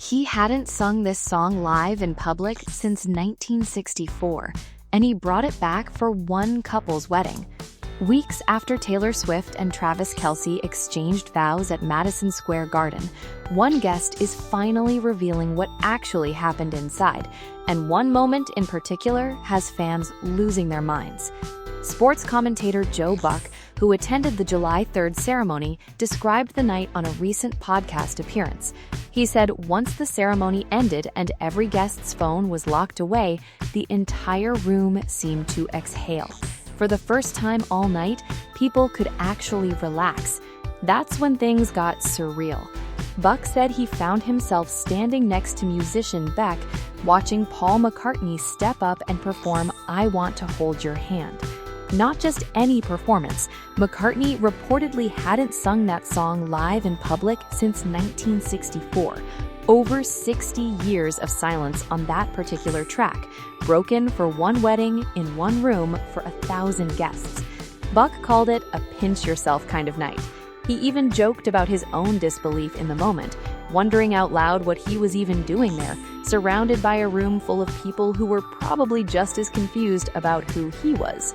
He hadn't sung this song live in public since 1964, and he brought it back for one couple's wedding. Weeks after Taylor Swift and Travis Kelce exchanged vows at Madison Square Garden, one guest is finally revealing what actually happened inside, and one moment in particular has fans losing their minds. Sports commentator Joe Buck, who attended the July 3rd ceremony, described the night on a recent podcast appearance. He said once the ceremony ended and every guest's phone was locked away, the entire room seemed to exhale. For the first time all night, people could actually relax. That's when things got surreal. Buck said he found himself standing next to musician Beck, watching Paul McCartney step up and perform I Want to Hold Your Hand. Not just any performance, McCartney reportedly hadn't sung that song live in public since 1964. Over 60 years of silence on that particular track, broken for one wedding in one room for 1,000 guests. Buck called it a pinch-yourself kind of night. He even joked about his own disbelief in the moment, wondering out loud what he was even doing there, surrounded by a room full of people who were probably just as confused about who he was.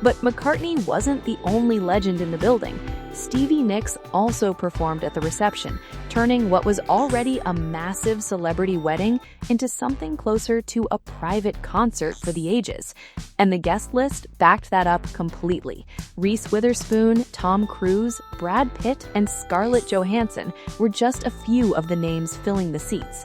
But McCartney wasn't the only legend in the building. Stevie Nicks also performed at the reception, turning what was already a massive celebrity wedding into something closer to a private concert for the ages. And the guest list backed that up completely. Reese Witherspoon, Tom Cruise, Brad Pitt, and Scarlett Johansson were just a few of the names filling the seats.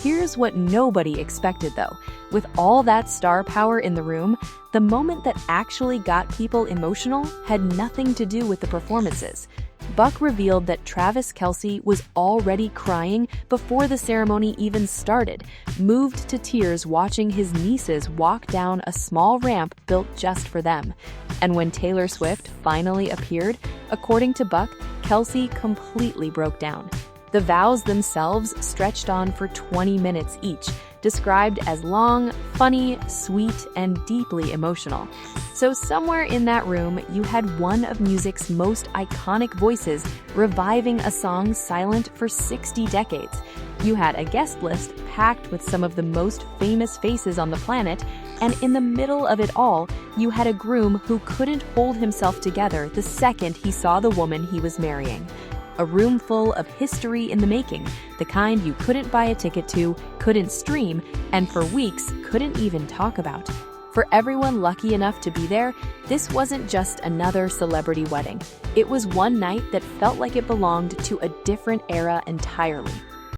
Here's what nobody expected, though. With all that star power in the room, the moment that actually got people emotional had nothing to do with the performances. Buck revealed that Travis Kelce was already crying before the ceremony even started, moved to tears watching his nieces walk down a small ramp built just for them. And when Taylor Swift finally appeared, according to Buck, Kelce completely broke down. The vows themselves stretched on for 20 minutes each, described as long, funny, sweet, and deeply emotional. So somewhere in that room, you had one of music's most iconic voices reviving a song silent for 60 decades. You had a guest list packed with some of the most famous faces on the planet, and in the middle of it all, you had a groom who couldn't hold himself together the second he saw the woman he was marrying. A room full of history in the making, the kind you couldn't buy a ticket to, couldn't stream, and for weeks couldn't even talk about. For everyone lucky enough to be there, this wasn't just another celebrity wedding. It was one night that felt like it belonged to a different era entirely.